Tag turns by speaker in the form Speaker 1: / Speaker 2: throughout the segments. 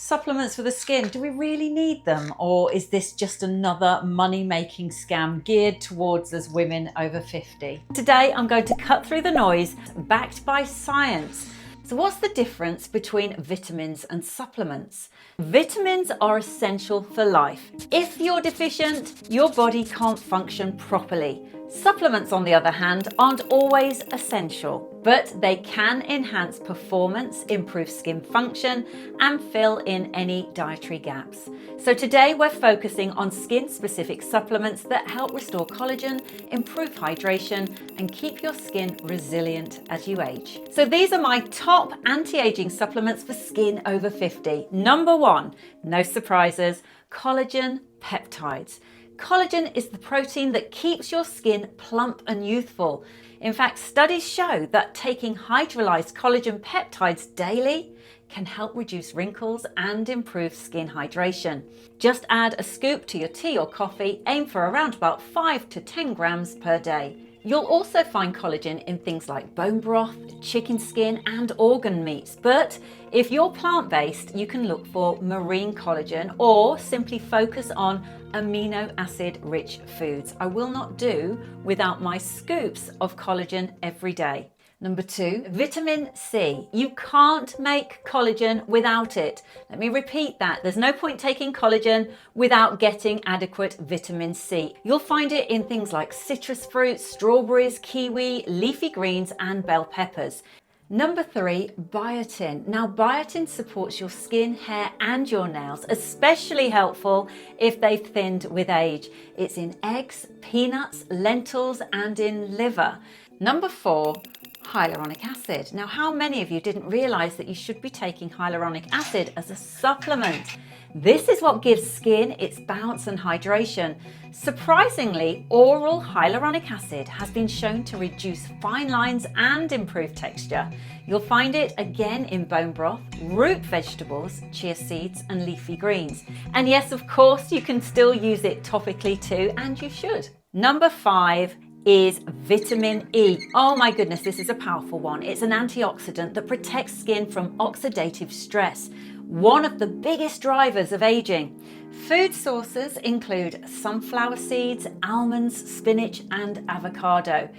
Speaker 1: Supplements for the skin, do we really need them? Or is this just another money-making scam geared towards us women over 50? Today, I'm going to cut through the noise, backed by science. So what's the difference between vitamins and supplements? Vitamins are essential for life. If you're deficient, your body can't function properly. Supplements, on the other hand, aren't always essential, but they can enhance performance, improve skin function, and fill in any dietary gaps. So today we're focusing on skin-specific supplements that help restore collagen, improve hydration, and keep your skin resilient as you age. So these are my top anti-aging supplements for skin over 50. Number 1, no surprises, collagen peptides. Collagen is the protein that keeps your skin plump and youthful. In fact, studies show that taking hydrolyzed collagen peptides daily can help reduce wrinkles and improve skin hydration. Just add a scoop to your tea or coffee, aim for around about 5 to 10 grams per day. You'll also find collagen in things like bone broth, chicken skin, and organ meats. But if you're plant-based, you can look for marine collagen or simply focus on amino acid-rich foods. I will not do without my scoops of collagen every day. Number 2, vitamin C. You can't make collagen without it. Let me repeat that. There's no point taking collagen without getting adequate vitamin C. You'll find it in things like citrus fruits, strawberries, kiwi, leafy greens, and bell peppers. Number 3, biotin. Now, biotin supports your skin, hair, and your nails, especially helpful if they've thinned with age. It's in eggs, peanuts, lentils, and in liver. Number 4, hyaluronic acid. Now, how many of you didn't realize that you should be taking hyaluronic acid as a supplement? This is what gives skin its bounce and hydration. Surprisingly, oral hyaluronic acid has been shown to reduce fine lines and improve texture. You'll find it again in bone broth, root vegetables, chia seeds, and leafy greens. And yes, of course, you can still use it topically too, and you should. Number 5 is vitamin E. Oh my goodness, this is a powerful one. It's an antioxidant that protects skin from oxidative stress, one of the biggest drivers of aging. Food sources include sunflower seeds, almonds, spinach, and avocado.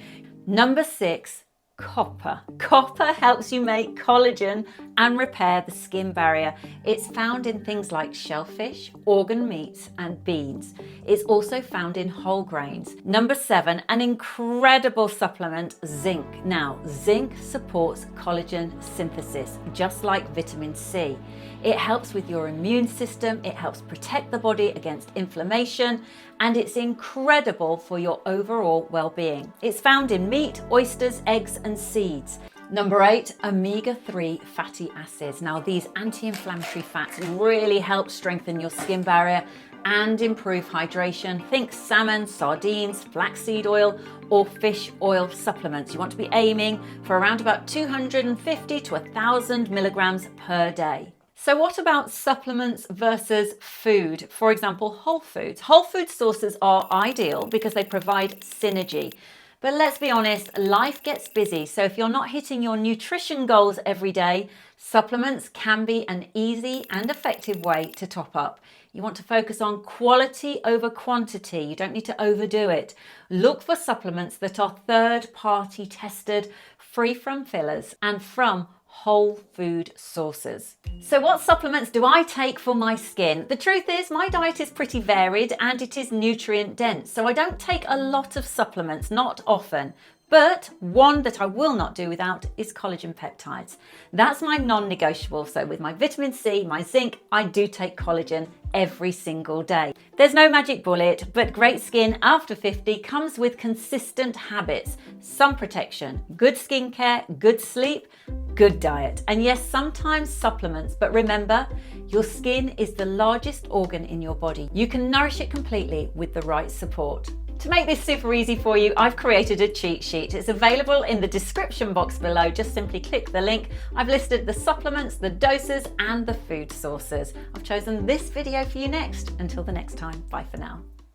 Speaker 1: Number 6, copper. Copper helps you make collagen and repair the skin barrier. It's found in things like shellfish, organ meats, and beans. It's also found in whole grains. Number 7, an incredible supplement, zinc. Now, zinc supports collagen synthesis, just like vitamin C. It helps with your immune system, it helps protect the body against inflammation, and it's incredible for your overall well-being. It's found in meat, oysters, eggs, and seeds. Number 8, omega-3 fatty acids. Now, these anti-inflammatory fats really help strengthen your skin barrier and improve hydration. Think salmon, sardines, flaxseed oil, or fish oil supplements. You want to be aiming for around about 250 to 1,000 milligrams per day. So what about supplements versus food? For example, whole foods. Whole food sources are ideal because they provide synergy. But let's be honest, life gets busy. So if you're not hitting your nutrition goals every day, supplements can be an easy and effective way to top up. You want to focus on quality over quantity. You don't need to overdo it. Look for supplements that are third-party tested, free from fillers, and from whole food sources. So what supplements do I take for my skin? The truth is, my diet is pretty varied and it is nutrient dense. So I don't take a lot of supplements, not often. But one that I will not do without is collagen peptides. That's my non-negotiable. So with my vitamin C, my zinc, I do take collagen every single day. There's no magic bullet, but great skin after 50 comes with consistent habits, sun protection, good skincare, good sleep, good diet, and yes, sometimes supplements, but remember, your skin is the largest organ in your body. You can nourish it completely with the right support. To make this super easy for you, I've created a cheat sheet. It's available in the description box below. Just simply click the link. I've listed the supplements, the doses, and the food sources. I've chosen this video for you next. Until the next time, bye for now.